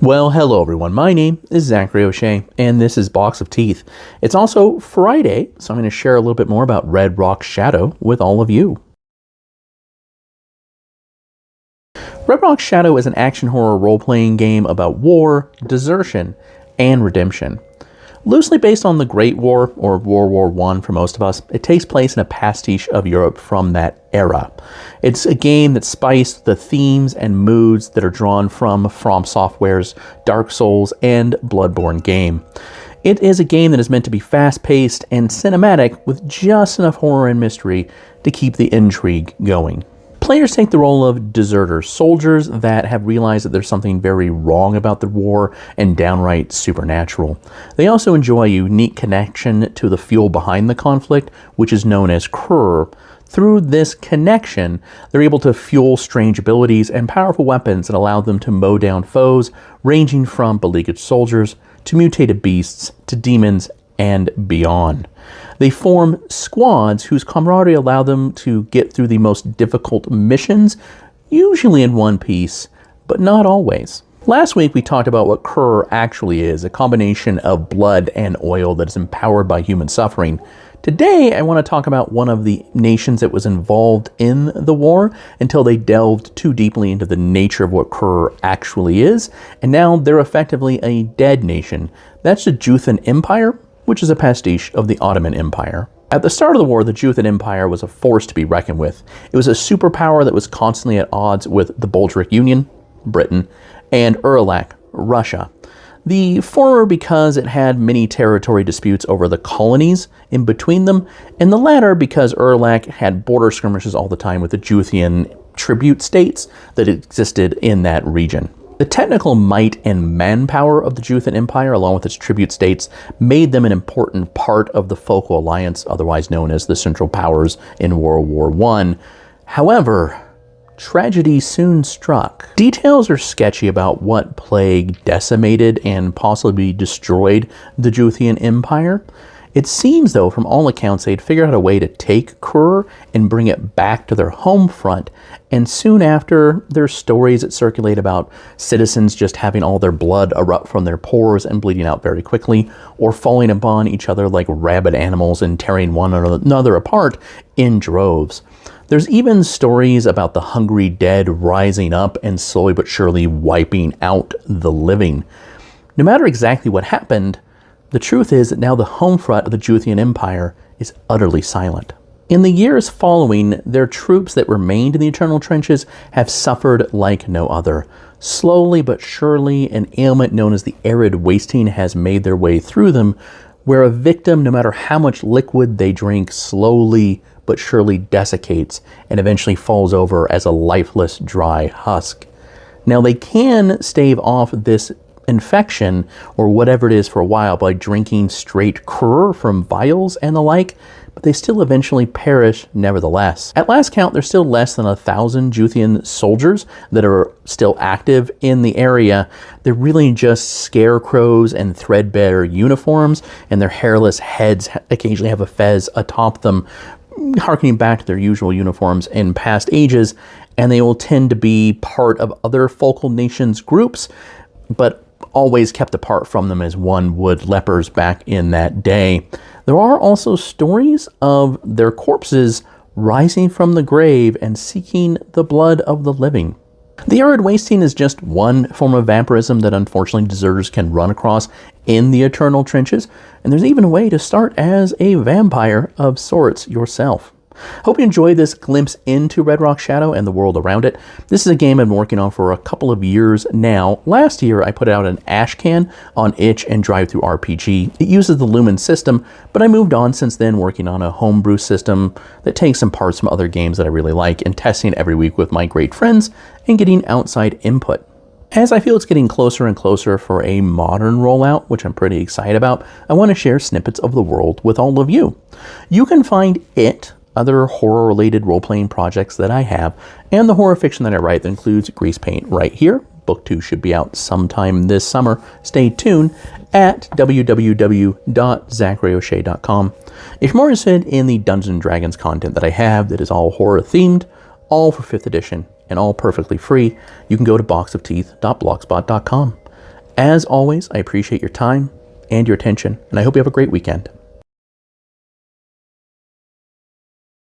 Well, hello everyone. My name is Zachary O'Shea, and this is Box of Teeth. It's also Friday, so I'm going to share a little bit more about Red Rock Shadow with all of you. Red Rock Shadow is an action horror role-playing game about war, desertion, and redemption. Loosely based on the Great War, or World War I for most of us, it takes place in a pastiche of Europe from that era. It's a game that's spiced the themes and moods that are drawn from Software's Dark Souls and Bloodborne game. It is a game that is meant to be fast-paced and cinematic with just enough horror and mystery to keep the intrigue going. Players take the role of deserters, soldiers that have realized that there's something very wrong about the war and downright supernatural. They also enjoy a unique connection to the fuel behind the conflict, which is known as Krr. Through this connection, they're able to fuel strange abilities and powerful weapons that allow them to mow down foes, ranging from beleaguered soldiers to mutated beasts to demons and beyond. They form squads whose camaraderie allow them to get through the most difficult missions, usually in one piece, but not always. Last week we talked about what Krr actually is, a combination of blood and oil that is empowered by human suffering. Today I want to talk about one of the nations that was involved in the war until they delved too deeply into the nature of what Krr actually is, and now they're effectively a dead nation. That's the Juthan Empire, which is a pastiche of the Ottoman Empire. At the start of the war, the Juthan Empire was a force to be reckoned with. It was a superpower that was constantly at odds with the Bolshevik Union, Britain, and Uralak, Russia. The former because it had many territory disputes over the colonies in between them, and the latter because Uralak had border skirmishes all the time with the Juthian tribute states that existed in that region. The technical might and manpower of the Juthan Empire, along with its tribute states, made them an important part of the Focal Alliance, otherwise known as the Central Powers in World War I. However, tragedy soon struck. Details are sketchy about what plague decimated and possibly destroyed the Juthian Empire. It seems, though, from all accounts, they'd figured out a way to take Krr and bring it back to their home front, and soon after, there's stories that circulate about citizens just having all their blood erupt from their pores and bleeding out very quickly, or falling upon each other like rabid animals and tearing one another apart in droves. There's even stories about the hungry dead rising up and slowly but surely wiping out the living. No matter exactly what happened, the truth is that now the home front of the Juthian Empire is utterly silent. In the years following, their troops that remained in the eternal trenches have suffered like no other. Slowly but surely, an ailment known as the arid wasting has made their way through them, where a victim, no matter how much liquid they drink, slowly but surely desiccates and eventually falls over as a lifeless, dry husk. Now, they can stave off this infection or whatever it is for a while by drinking straight Krr from vials and the like, but they still eventually perish nevertheless. At last count, there's still less than 1,000 Juthian soldiers that are still active in the area. They're really just scarecrows and threadbare uniforms, and their hairless heads occasionally have a fez atop them, harkening back to their usual uniforms in past ages, and they will tend to be part of other focal nations groups, but always kept apart from them as one would lepers back in that day. There are also stories of their corpses rising from the grave and seeking the blood of the living. The arid wasting is just one form of vampirism that unfortunately deserters can run across in the eternal trenches, and there's even a way to start as a vampire of sorts yourself. Hope you enjoyed this glimpse into Red Rock Shadow and the world around it. This is a game I've been working on for a couple of years now. Last year, I put out an Ashcan on itch and DriveThruRPG. It uses the Lumen system, but I moved on since then, working on a homebrew system that takes some parts from other games that I really like and testing it every week with my great friends and getting outside input. As I feel it's getting closer and closer for a modern rollout, which I'm pretty excited about, I want to share snippets of the world with all of you. You can find it, other horror-related role-playing projects that I have, and the horror fiction that I write that includes Grease Paint right here. Book 2 should be out sometime this summer. Stay tuned at www.zacharyoshea.com. If you're more interested in the Dungeons & Dragons content that I have that is all horror-themed, all for 5th edition, and all perfectly free, you can go to boxofteeth.blogspot.com. As always, I appreciate your time and your attention, and I hope you have a great weekend.